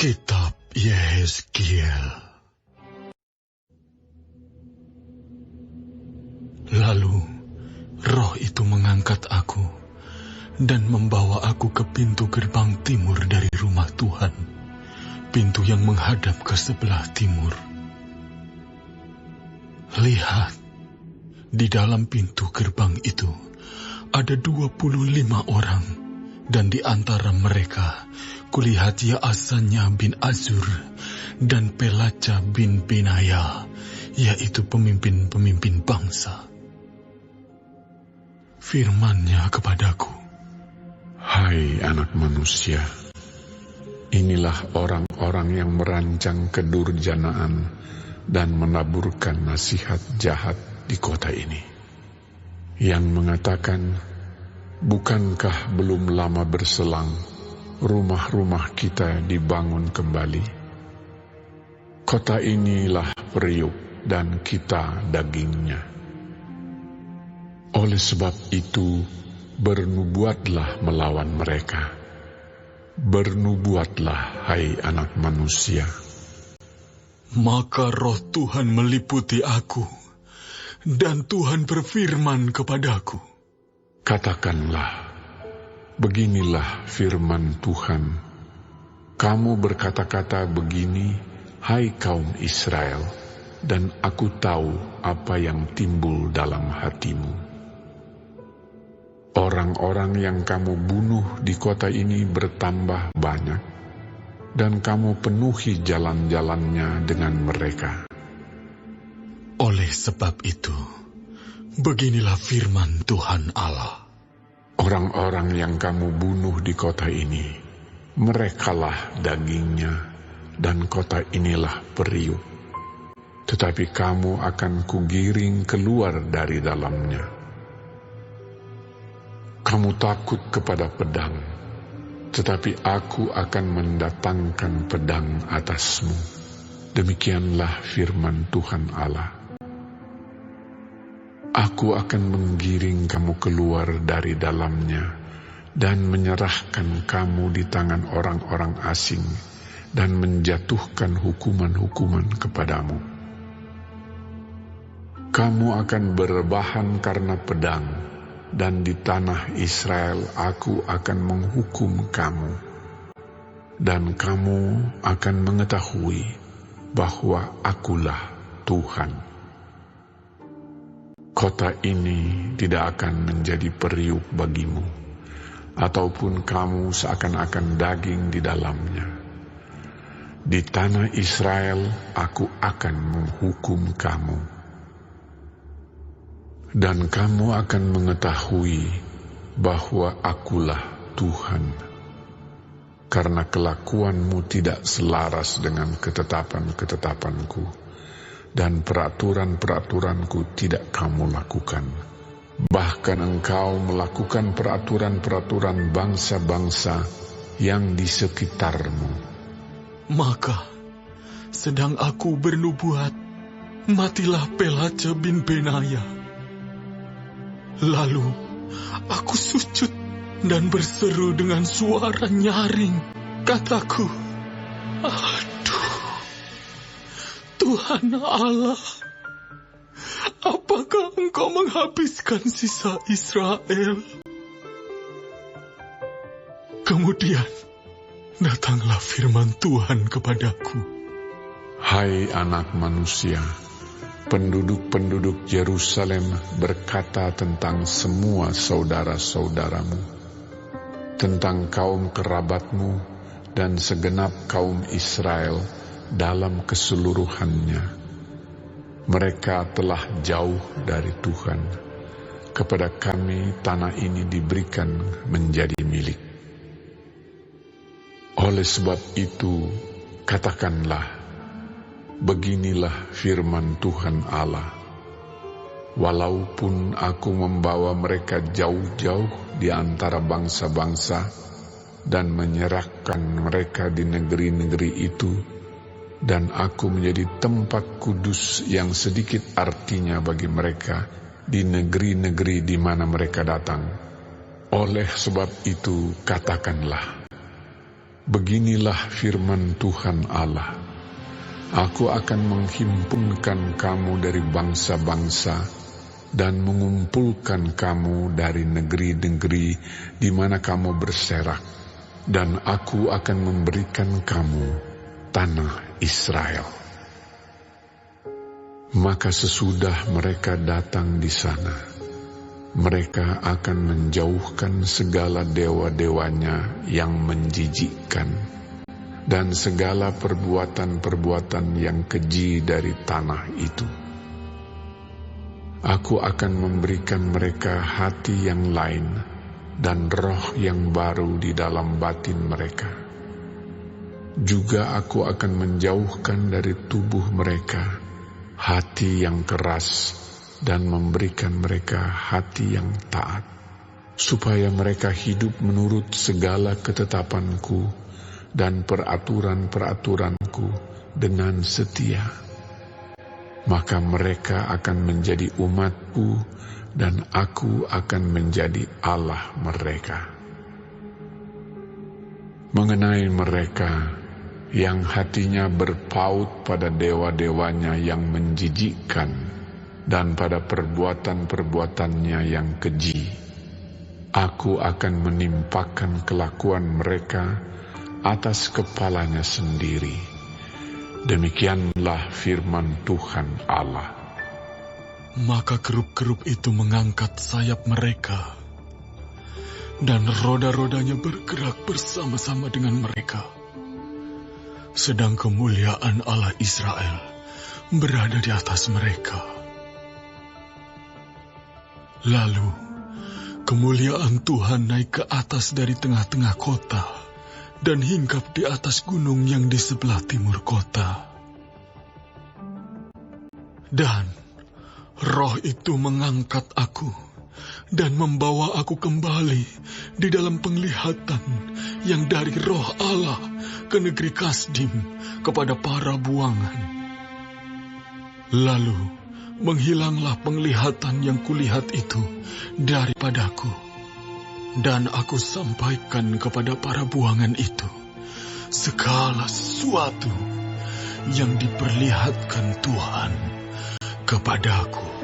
Kitab Yehezkiel. Lalu roh itu mengangkat aku dan membawa aku ke pintu gerbang timur dari rumah Tuhan, pintu yang menghadap ke sebelah timur. Lihat, di dalam pintu gerbang itu ada 25 orang, dan di antara mereka kulihat Yaasanya bin Azur dan Pelaca bin Benaya, yaitu pemimpin-pemimpin bangsa. Firman-Nya kepadaku, "Hai anak manusia, inilah orang-orang yang merancang kedurjanaan dan menaburkan nasihat jahat di kota ini, yang mengatakan, bukankah belum lama berselang rumah-rumah kita dibangun kembali? Kota inilah periuk dan kita dagingnya. Oleh sebab itu, bernubuatlah melawan mereka. Bernubuatlah, hai anak manusia." Maka roh Tuhan meliputi aku, dan Tuhan berfirman kepadaku, "Katakanlah, beginilah firman Tuhan. Kamu berkata-kata begini, hai kaum Israel, dan aku tahu apa yang timbul dalam hatimu. Orang-orang yang kamu bunuh di kota ini bertambah banyak, dan kamu penuhi jalan-jalannya dengan mereka. Oleh sebab itu, beginilah firman Tuhan Allah. Orang-orang yang kamu bunuh di kota ini, merekalah dagingnya, dan kota inilah periuk. Tetapi kamu akan kugiring keluar dari dalamnya. Kamu takut kepada pedang, tetapi aku akan mendatangkan pedang atasmu. Demikianlah firman Tuhan Allah. Aku akan menggiring kamu keluar dari dalamnya dan menyerahkan kamu di tangan orang-orang asing dan menjatuhkan hukuman-hukuman kepadamu. Kamu akan berbahan karena pedang, dan di tanah Israel aku akan menghukum kamu, dan kamu akan mengetahui bahwa akulah Tuhan. Kota ini tidak akan menjadi periuk bagimu, ataupun kamu seakan-akan daging di dalamnya. Di tanah Israel aku akan menghukum kamu, dan kamu akan mengetahui bahwa akulah Tuhan, karena kelakuanmu tidak selaras dengan ketetapan-ketetapanku, dan peraturan-peraturanku tidak kamu lakukan. Bahkan engkau melakukan peraturan-peraturan bangsa-bangsa yang di sekitarmu. Maka, sedang aku bernubuat, matilah Pelaca bin Benaya. Lalu, aku sujud dan berseru dengan suara nyaring. Kataku, aduh, Tuhan Allah, apakah Engkau menghabiskan sisa Israel? Kemudian, datanglah firman Tuhan kepadaku. Hai anak manusia, penduduk-penduduk Yerusalem berkata tentang semua saudara-saudaramu, tentang kaum kerabatmu dan segenap kaum Israel dalam keseluruhannya. Mereka telah jauh dari Tuhan. Kepada kami tanah ini diberikan menjadi milik. Oleh sebab itu, katakanlah, beginilah firman Tuhan Allah. Walaupun aku membawa mereka jauh-jauh di antara bangsa-bangsa dan menyerahkan mereka di negeri-negeri itu, dan aku menjadi tempat kudus yang sedikit artinya bagi mereka di negeri-negeri di mana mereka datang. Oleh sebab itu katakanlah, Beginilah firman Tuhan Allah, Aku akan menghimpunkan kamu dari bangsa-bangsa dan mengumpulkan kamu dari negeri-negeri di mana kamu berserak, dan aku akan memberikan kamu tanah Israel. Maka sesudah mereka datang di sana, mereka akan menjauhkan segala dewa-dewanya yang menjijikkan dan segala perbuatan-perbuatan yang keji dari tanah itu. Aku akan memberikan mereka hati yang lain dan roh yang baru di dalam batin mereka. Juga aku akan menjauhkan dari tubuh mereka hati yang keras dan memberikan mereka hati yang taat, supaya mereka hidup menurut segala ketetapanku dan peraturan-peraturanku dengan setia. Maka mereka akan menjadi umatku dan aku akan menjadi Allah mereka. Mengenai mereka yang hatinya berpaut pada dewa-dewanya yang menjijikkan dan pada perbuatan-perbuatannya yang keji, aku akan menimpakan kelakuan mereka atas kepalanya sendiri. Demikianlah firman Tuhan Allah. Maka kerup-kerup itu mengangkat sayap mereka, dan roda-rodanya bergerak bersama-sama dengan mereka. Sedang kemuliaan Allah Israel berada di atas mereka. Lalu kemuliaan Tuhan naik ke atas dari tengah-tengah kota dan hinggap di atas gunung yang di sebelah timur kota. Dan roh itu mengangkat aku dan membawa aku kembali di dalam penglihatan yang dari roh Allah ke negeri Kasdim kepada para buangan. Lalu menghilanglah penglihatan yang kulihat itu daripadaku, dan aku sampaikan kepada para buangan itu segala sesuatu yang diperlihatkan Tuhan kepadaku.